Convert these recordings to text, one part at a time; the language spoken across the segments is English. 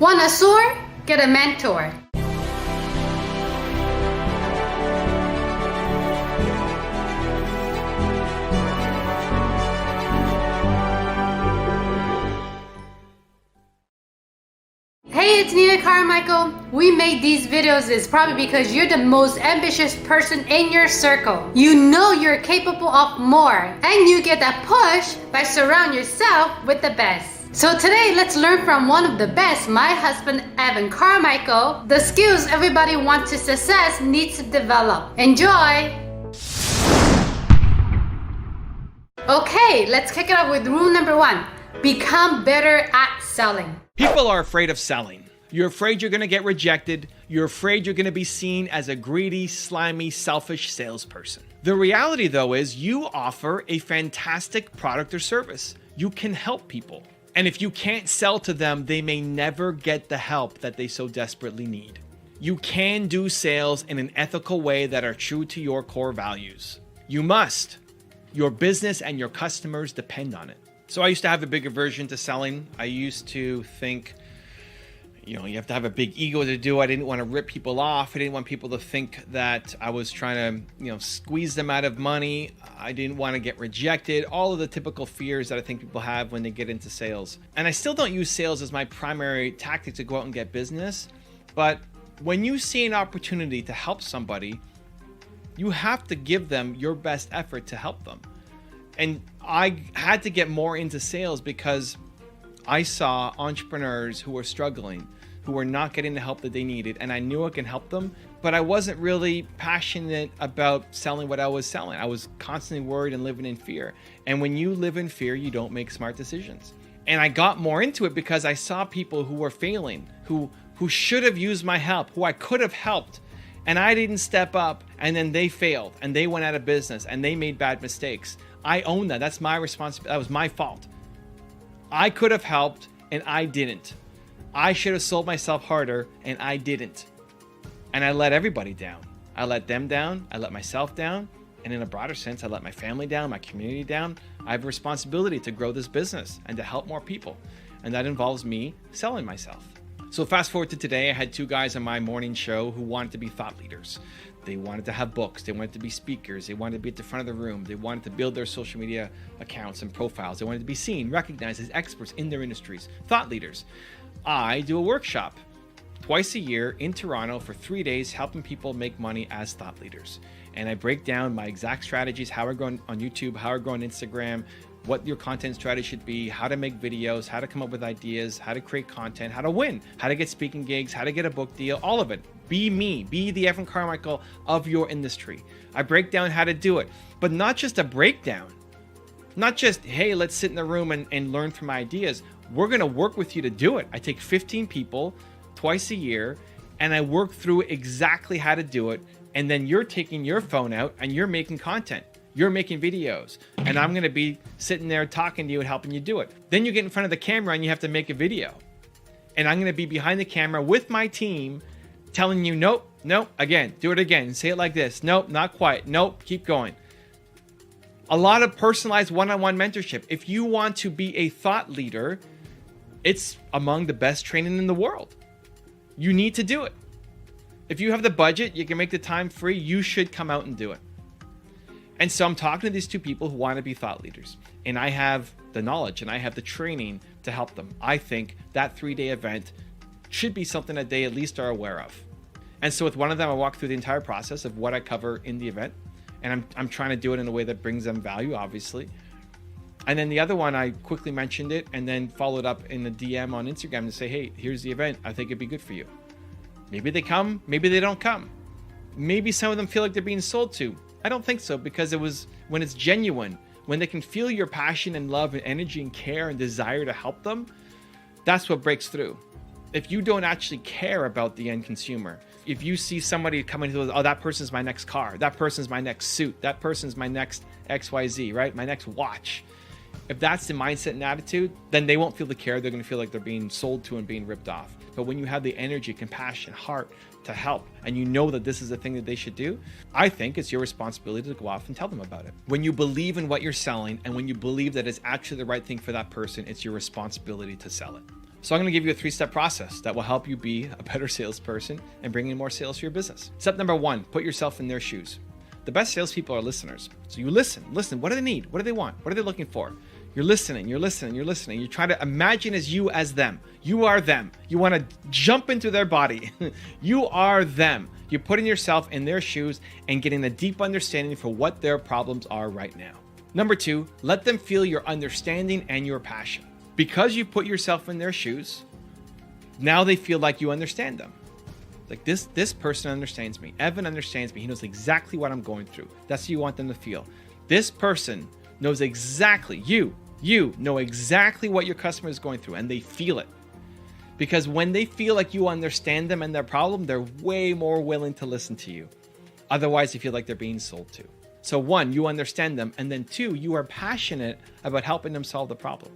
Want a sword? Get a mentor. Hey, it's Nina Carmichael. We made these videos is probably because you're the most ambitious person in your circle. You know you're capable of more, and you get that push by surrounding yourself with the best. So today, let's learn from one of the best, my husband, Evan Carmichael, the skills everybody wants to success needs to develop. Enjoy! Okay, let's kick it off with rule number 1. Become better at selling. People are afraid of selling. You're afraid you're going to get rejected. You're afraid you're going to be seen as a greedy, slimy, selfish salesperson. The reality, though, is you offer a fantastic product or service. You can help people. And if you can't sell to them, they may never get the help that they so desperately need. You can do sales in an ethical way that are true to your core values. You must. Your business and your customers depend on it. So I used to have a big aversion to selling. I used to think, you have to have a big ego to do it. I didn't want to rip people off. I didn't want people to think that I was trying to, squeeze them out of money. I didn't want to get rejected. All of the typical fears that I think people have when they get into sales. And I still don't use sales as my primary tactic to go out and get business. But when you see an opportunity to help somebody, you have to give them your best effort to help them. And I had to get more into sales because I saw entrepreneurs who were struggling, who were not getting the help that they needed, and I knew I can help them, but I wasn't really passionate about selling what I was selling. I was constantly worried and living in fear. And when you live in fear, you don't make smart decisions. And I got more into it because I saw people who were failing, who should have used my help, who I could have helped, and I didn't step up, and then they failed, and they went out of business, and they made bad mistakes. I own that. That's my responsibility. That was my fault. I could have helped and I didn't. I should have sold myself harder and I didn't. And I let everybody down. I let them down. I let myself down. And in a broader sense, I let my family down, my community down. I have a responsibility to grow this business and to help more people. And that involves me selling myself. So fast forward to today, I had 2 guys on my morning show who wanted to be thought leaders. They wanted to have books. They wanted to be speakers. They wanted to be at the front of the room. They wanted to build their social media accounts and profiles. They wanted to be seen, recognized as experts in their industries, thought leaders. I do a workshop twice a year in Toronto for 3 days, helping people make money as thought leaders. And I break down my exact strategies, how I grow on YouTube, how I grow on Instagram, what your content strategy should be, how to make videos, how to come up with ideas, how to create content, how to win, how to get speaking gigs, how to get a book deal, all of it. Be me, be the Evan Carmichael of your industry. I break down how to do it, but not just a breakdown. Not just, hey, let's sit in the room and learn from my ideas. We're gonna work with you to do it. I take 15 people twice a year and I work through exactly how to do it. And then you're taking your phone out and you're making content. You're making videos and I'm going to be sitting there talking to you and helping you do it. Then you get in front of the camera and you have to make a video. And I'm going to be behind the camera with my team telling you, nope, again, do it again. Say it like this. Nope, not quite. Nope, keep going. A lot of personalized one-on-one mentorship. If you want to be a thought leader, it's among the best training in the world. You need to do it. If you have the budget, you can make the time free, you should come out and do it. And so I'm talking to these 2 people who want to be thought leaders. And I have the knowledge and I have the training to help them. I think that 3-day event should be something that they at least are aware of. And so with one of them, I walk through the entire process of what I cover in the event. And I'm trying to do it in a way that brings them value, obviously. And then the other one, I quickly mentioned it and then followed up in the DM on Instagram to say, hey, here's the event. I think it'd be good for you. Maybe they come, maybe they don't come. Maybe some of them feel like they're being sold to. I don't think so, because it was when it's genuine, when they can feel your passion and love and energy and care and desire to help them, that's what breaks through. If you don't actually care about the end consumer, if you see somebody coming to, oh, that person's my next car, that person's my next suit, that person's my next XYZ, right? My next watch. If that's the mindset and attitude, then they won't feel the care. They're going to feel like they're being sold to and being ripped off. But when you have the energy, compassion, heart to help, and you know that this is the thing that they should do, I think it's your responsibility to go off and tell them about it. When you believe in what you're selling and when you believe that it's actually the right thing for that person, it's your responsibility to sell it. So I'm going to give you a 3-step process that will help you be a better salesperson and bring in more sales for your business. Step number 1, put yourself in their shoes. The best salespeople are listeners. So you listen. What do they need? What do they want? What are they looking for? You're listening. You try to imagine as them. You are them. You want to jump into their body. You are them. You're putting yourself in their shoes and getting a deep understanding for what their problems are right now. Number 2, let them feel your understanding and your passion. Because you put yourself in their shoes, now they feel like you understand them. Like this person understands me. Evan understands me. He knows exactly what I'm going through. That's what you want them to feel. This person knows exactly, you know exactly what your customer is going through, and they feel it. Because when they feel like you understand them and their problem, they're way more willing to listen to you. Otherwise, they feel like they're being sold to. So 1, you understand them. And then 2, you are passionate about helping them solve the problem.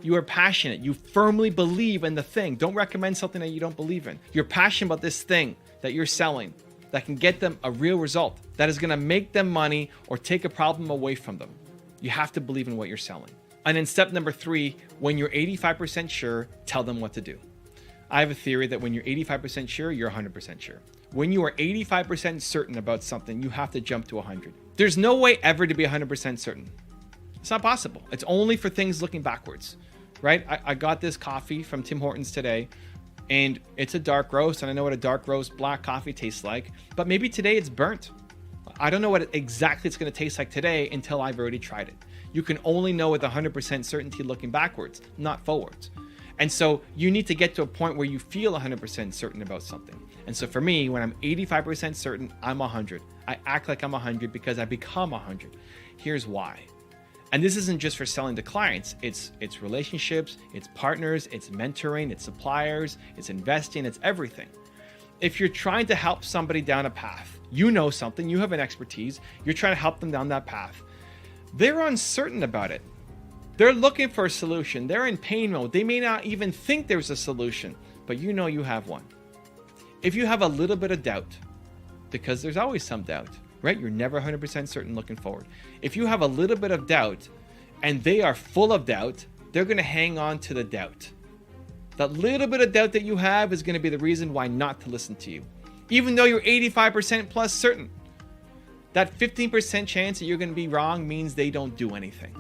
You are passionate. You firmly believe in the thing. Don't recommend something that you don't believe in. You're passionate about this thing that you're selling that can get them a real result, that is going to make them money or take a problem away from them. You have to believe in what you're selling. And then step number 3, when you're 85% sure, tell them what to do. I have a theory that when you're 85% sure, you're 100% sure. When you are 85% certain about something, you have to jump to 100. There's no way ever to be 100% certain. It's not possible. It's only for things looking backwards, right? I got this coffee from Tim Hortons today, and it's a dark roast, and I know what a dark roast black coffee tastes like, but maybe today it's burnt. I don't know what exactly it's going to taste like today until I've already tried it. You can only know with 100% certainty looking backwards, not forwards. And so you need to get to a point where you feel 100% certain about something. And so for me, when I'm 85% certain, I'm 100. I act like I'm 100 because I become 100. Here's why. And this isn't just for selling to clients. It's relationships, it's partners, it's mentoring, it's suppliers, it's investing, it's everything. If you're trying to help somebody down a path, you know something, you have an expertise, you're trying to help them down that path. They're uncertain about it. They're looking for a solution. They're in pain mode. They may not even think there's a solution, but you know you have one. If you have a little bit of doubt, because there's always some doubt, right? You're never 100% certain looking forward. If you have a little bit of doubt and they are full of doubt, they're going to hang on to the doubt. That little bit of doubt that you have is going to be the reason why not to listen to you. Even though you're 85% plus certain, that 15% chance that you're going to be wrong means they don't do anything.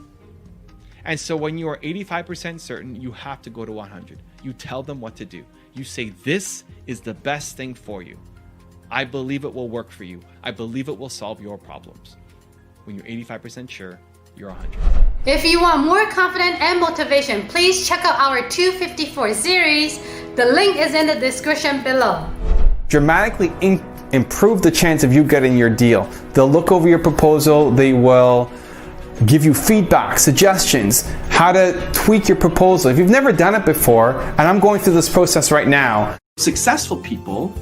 And so when you are 85% certain, you have to go to 100. You tell them what to do. You say, this is the best thing for you. I believe it will work for you. I believe it will solve your problems. When you're 85% sure, you're 100. If you want more confidence and motivation, please check out our 254 series. The link is in the description below. Dramatically improve the chance of you getting your deal. They'll look over your proposal. They will give you feedback, suggestions, how to tweak your proposal. If you've never done it before, and I'm going through this process right now. Successful people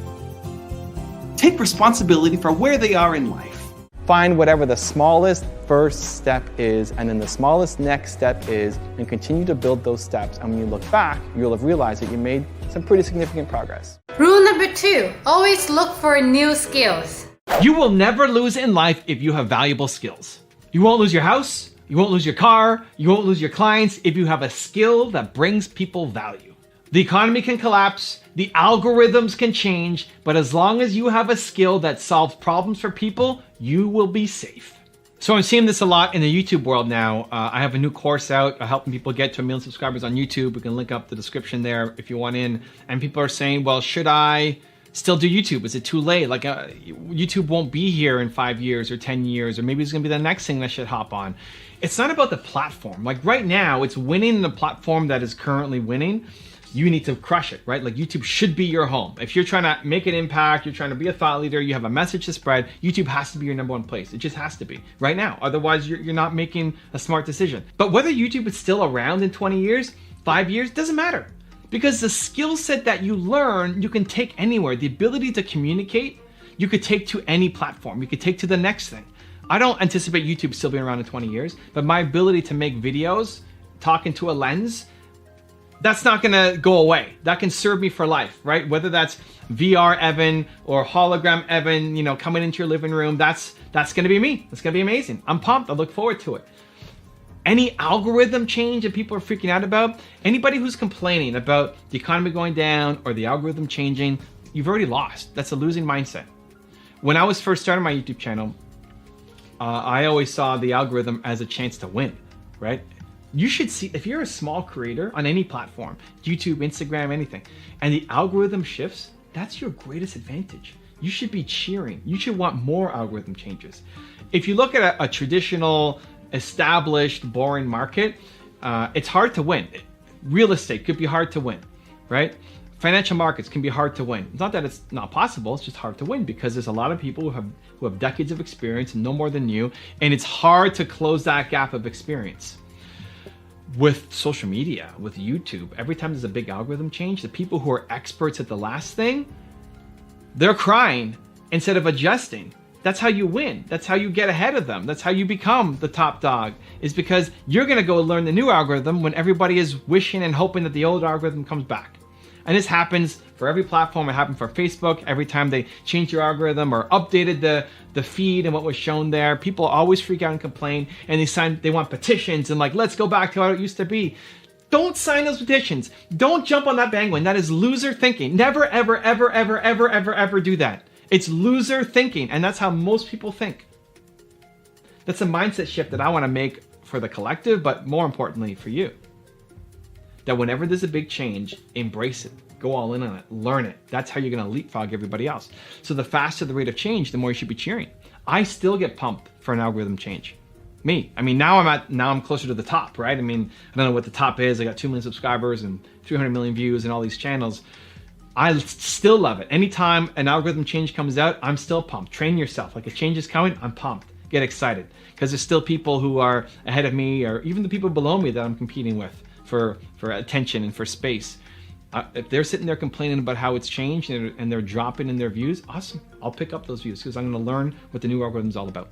take responsibility for where they are in life. Find whatever the smallest first step is, and then the smallest next step is, and continue to build those steps. And when you look back, you'll have realized that you made some pretty significant progress. Rule number 2, always look for new skills. You will never lose in life if you have valuable skills. You won't lose your house, you won't lose your car, you won't lose your clients if you have a skill that brings people value. The economy can collapse, the algorithms can change, but as long as you have a skill that solves problems for people, you will be safe. So I'm seeing this a lot in the YouTube world now. I have a new course out helping people get to 1 million subscribers on YouTube. We can link up the description there if you want in. And people are saying, well, should I still do YouTube? Is it too late? Like YouTube won't be here in 5 years or 10 years, or maybe it's gonna be the next thing I should hop on. It's not about the platform. Like right now, it's winning the platform that is currently winning. You need to crush it, right? Like YouTube should be your home. If you're trying to make an impact, you're trying to be a thought leader, you have a message to spread, YouTube has to be your number one place. It just has to be right now. Otherwise, you're not making a smart decision. But whether YouTube is still around in 20 years, 5 years, doesn't matter. Because the skill set that you learn, you can take anywhere. The ability to communicate, you could take to any platform. You could take to the next thing. I don't anticipate YouTube still being around in 20 years, but my ability to make videos, talk into a lens, that's not gonna go away. That can serve me for life, right? Whether that's VR Evan or hologram Evan, you know, coming into your living room, that's gonna be me. That's gonna be amazing. I'm pumped, I look forward to it. Any algorithm change that people are freaking out about, anybody who's complaining about the economy going down or the algorithm changing, you've already lost. That's a losing mindset. When I was first starting my YouTube channel, I always saw the algorithm as a chance to win, right? You should see, if you're a small creator on any platform, YouTube, Instagram, anything, and the algorithm shifts, that's your greatest advantage. You should be cheering. You should want more algorithm changes. If you look at a traditional, established, boring market, it's hard to win. Real estate could be hard to win, right? Financial markets can be hard to win. It's not that it's not possible, it's just hard to win because there's a lot of people who have decades of experience and know more than you, and it's hard to close that gap of experience. With social media, with YouTube, every time there's a big algorithm change, the people who are experts at the last thing, they're crying instead of adjusting. That's how you win. That's how you get ahead of them. That's how you become the top dog, is because you're going to go learn the new algorithm when everybody is wishing and hoping that the old algorithm comes back. And this happens for every platform. It happened for Facebook. Every time they changed your algorithm or updated the feed and what was shown there, people always freak out and complain, and they want petitions and like, let's go back to how it used to be. Don't sign those petitions. Don't jump on that bandwagon. That is loser thinking. Never, ever, ever, ever, ever, ever, ever do that. It's loser thinking, and that's how most people think. That's a mindset shift that I want to make for the collective, but more importantly for you. That whenever there's a big change, embrace it. Go all in on it. Learn it. That's how you're going to leapfrog everybody else. So the faster the rate of change, the more you should be cheering. I still get pumped for an algorithm change. Me. I mean, now I'm closer to the top, right? I mean, I don't know what the top is. I got 2 million subscribers and 300 million views and all these channels. I still love it. Anytime an algorithm change comes out, I'm still pumped. Train yourself. Like a change is coming, I'm pumped. Get excited. Because there's still people who are ahead of me, or even the people below me that I'm competing with for attention and for space. If they're sitting there complaining about how it's changed and they're dropping in their views, awesome. I'll pick up those views because I'm going to learn what the new algorithm is all about.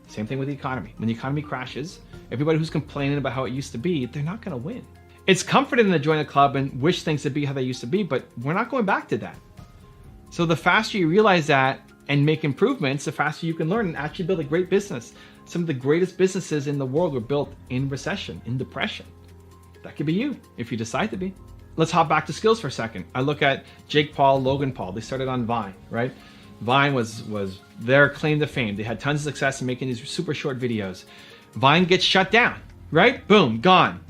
Same thing with the economy. When the economy crashes, everybody who's complaining about how it used to be, they're not going to win. It's comforting to join a club and wish things to be how they used to be, but we're not going back to that. So the faster you realize that and make improvements, the faster you can learn and actually build a great business. Some of the greatest businesses in the world were built in recession, in depression. That could be you if you decide to be. Let's hop back to skills for a second. I look at Jake Paul, Logan Paul. They started on Vine, right? Vine was their claim to fame. They had tons of success in making these super short videos. Vine gets shut down, right? Boom, gone.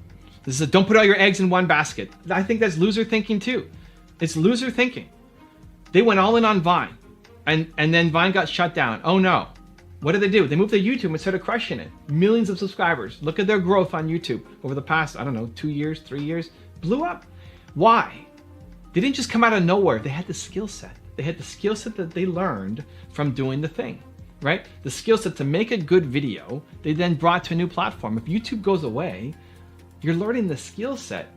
This is don't put all your eggs in one basket. I think that's loser thinking too. It's loser thinking. They went all in on Vine, and then Vine got shut down. Oh no. What did they do? They moved to YouTube and started crushing it. Millions of subscribers. Look at their growth on YouTube over the past, 2 years, 3 years. Blew up. Why? They didn't just come out of nowhere. They had the skill set. They had the skill set that they learned from doing the thing, right? The skill set to make a good video, they then brought to a new platform. If YouTube goes away, you're learning the skill set